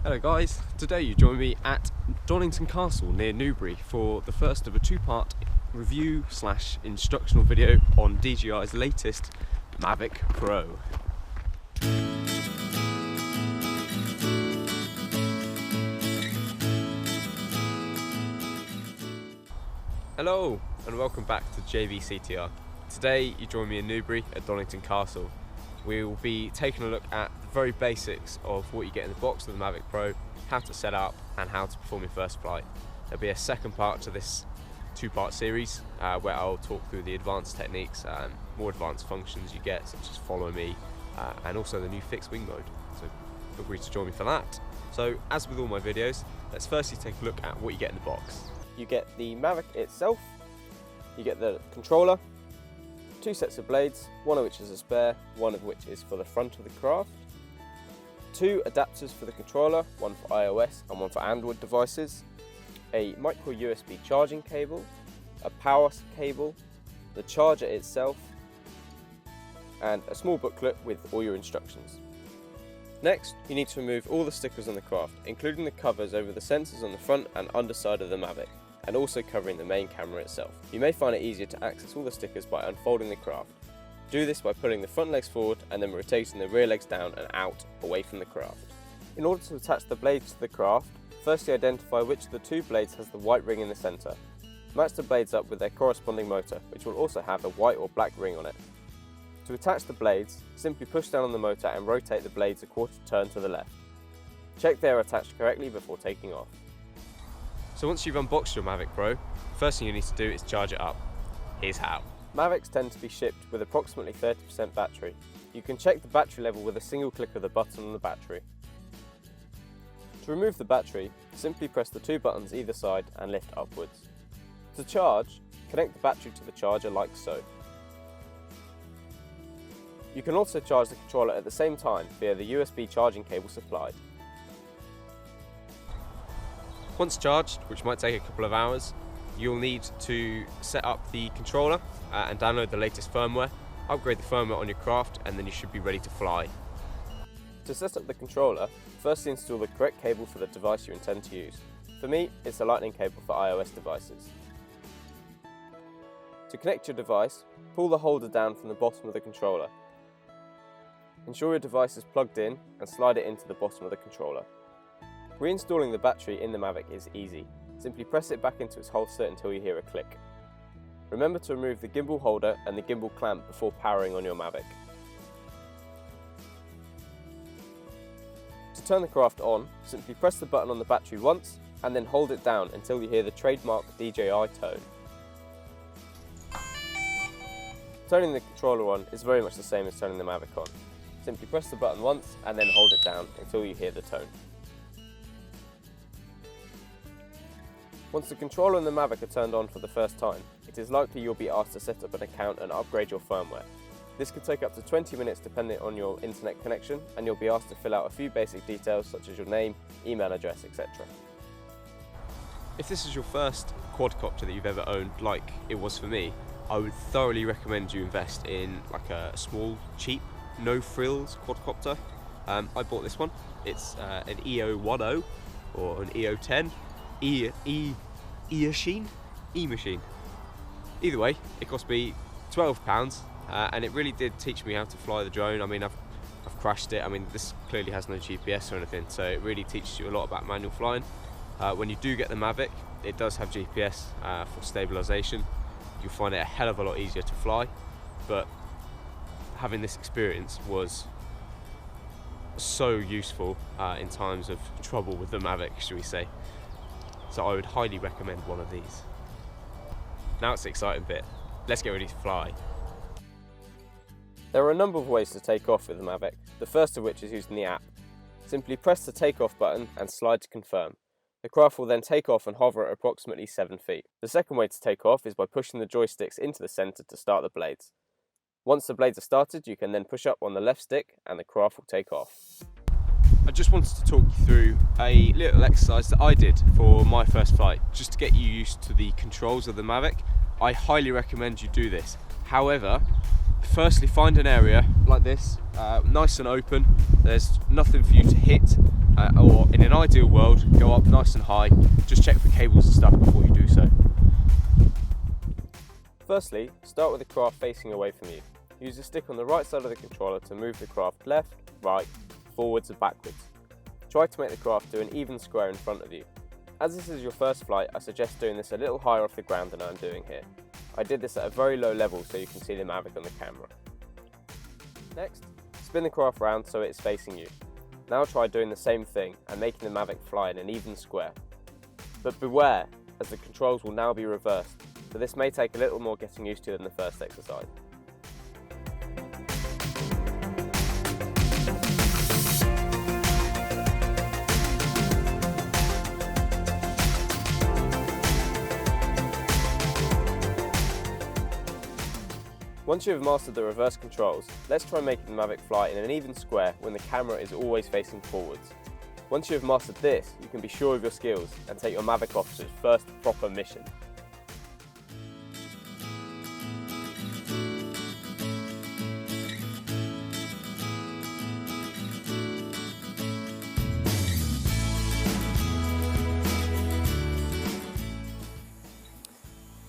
Hello guys, today you join me at Donington Castle near Newbury for the first of a two-part review / instructional video on DJI's latest Mavic Pro. Hello and welcome back to JVCTR. Today you join me in Newbury at Donington Castle. We will be taking a look at the very basics of what you get in the box of the Mavic Pro, how to set up and how to perform your first flight. There'll be a second part to this two-part series where I'll talk through the advanced techniques and more advanced functions you get, such as follow me and also the new fixed wing mode. So feel free to join me for that. So as with all my videos, let's firstly take a look at what you get in the box. You get the Mavic itself, you get the controller, two sets of blades, one of which is a spare, one of which is for the front of the craft, two adapters for the controller, one for iOS and one for Android devices, a micro USB charging cable, a power cable, the charger itself, and a small booklet with all your instructions. Next, you need to remove all the stickers on the craft, including the covers over the sensors on the front and underside of the Mavic, and also covering the main camera itself. You may find it easier to access all the stickers by unfolding the craft. Do this by pulling the front legs forward and then rotating the rear legs down and out away from the craft. In order to attach the blades to the craft, firstly identify which of the two blades has the white ring in the centre. Match the blades up with their corresponding motor, which will also have a white or black ring on it. To attach the blades, simply push down on the motor and rotate the blades a quarter turn to the left. Check they are attached correctly before taking off. So once you've unboxed your Mavic Pro, the first thing you need to do is charge it up. Here's how. Mavics tend to be shipped with approximately 30% battery. You can check the battery level with a single click of the button on the battery. To remove the battery, simply press the two buttons either side and lift upwards. To charge, connect the battery to the charger like so. You can also charge the controller at the same time via the USB charging cable supplied. Once charged, which might take a couple of hours, you'll need to set up the controller and download the latest firmware, upgrade the firmware on your craft, and then you should be ready to fly. To set up the controller, firstly install the correct cable for the device you intend to use. For me, it's a lightning cable for iOS devices. To connect your device, pull the holder down from the bottom of the controller. Ensure your device is plugged in and slide it into the bottom of the controller. Reinstalling the battery in the Mavic is easy. Simply press it back into its holster until you hear a click. Remember to remove the gimbal holder and the gimbal clamp before powering on your Mavic. To turn the craft on, simply press the button on the battery once and then hold it down until you hear the trademark DJI tone. Turning the controller on is very much the same as turning the Mavic on. Simply press the button once and then hold it down until you hear the tone. Once the controller and the Mavic are turned on for the first time, it is likely you'll be asked to set up an account and upgrade your firmware. This could take up to 20 minutes depending on your internet connection, and you'll be asked to fill out a few basic details such as your name, email address, etc. If this is your first quadcopter that you've ever owned, like it was for me, I would thoroughly recommend you invest in like a small, cheap, no frills quadcopter. I bought this one. It's an EO10 or an EO10. E-machine. Either way, it cost me £12 and it really did teach me how to fly the drone. I mean, I've crashed it. I mean, this clearly has no GPS or anything, so it really teaches you a lot about manual flying. When you do get the Mavic, it does have GPS for stabilisation. You'll find it a hell of a lot easier to fly, but having this experience was so useful in times of trouble with the Mavic, shall we say. So I would highly recommend one of these. Now it's the exciting bit. Let's get ready to fly. There are a number of ways to take off with the Mavic, the first of which is using the app. Simply press the takeoff button and slide to confirm. The craft will then take off and hover at approximately 7 feet. The second way to take off is by pushing the joysticks into the centre to start the blades. Once the blades are started, you can then push up on the left stick and the craft will take off. I just wanted to talk you through a little exercise that I did for my first flight, just to get you used to the controls of the Mavic. I highly recommend you do this. However, firstly find an area like this, nice and open. There's nothing for you to hit, or in an ideal world, go up nice and high. Just check for cables and stuff before you do so. Firstly, start with the craft facing away from you. Use the stick on the right side of the controller to move the craft left, right, forwards and backwards. Try to make the craft do an even square in front of you. As this is your first flight, I suggest doing this a little higher off the ground than I'm doing here. I did this at a very low level so you can see the Mavic on the camera. Next, spin the craft round so it's facing you. Now try doing the same thing and making the Mavic fly in an even square. But beware, as the controls will now be reversed, so this may take a little more getting used to than the first exercise. Once you have mastered the reverse controls, let's try making the Mavic fly in an even square when the camera is always facing forwards. Once you have mastered this, you can be sure of your skills and take your Mavic off to its first proper mission.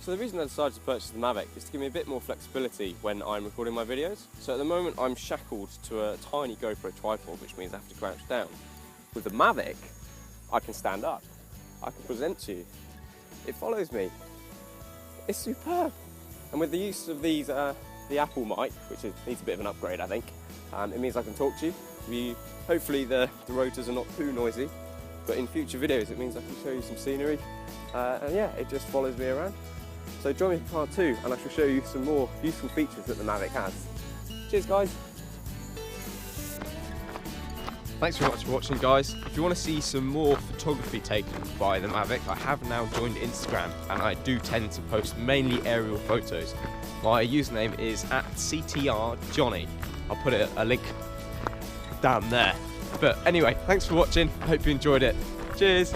So the reason I decided to purchase the Mavic is to give me a bit more flexibility when I'm recording my videos. So at the moment I'm shackled to a tiny GoPro tripod, which means I have to crouch down. With the Mavic, I can stand up. I can present to you. It follows me. It's superb. And with the use of these, the Apple mic, which needs a bit of an upgrade I think, it means I can talk to you. Hopefully the rotors are not too noisy, but in future videos it means I can show you some scenery. And yeah, it just follows me around. So join me for part 2 and I shall show you some more useful features that the Mavic has. Cheers guys! Thanks very much for watching guys. If you want to see some more photography taken by the Mavic, I have now joined Instagram and I do tend to post mainly aerial photos. My username is @CTRJohnny. I'll put a link down there. But anyway, thanks for watching. I hope you enjoyed it. Cheers!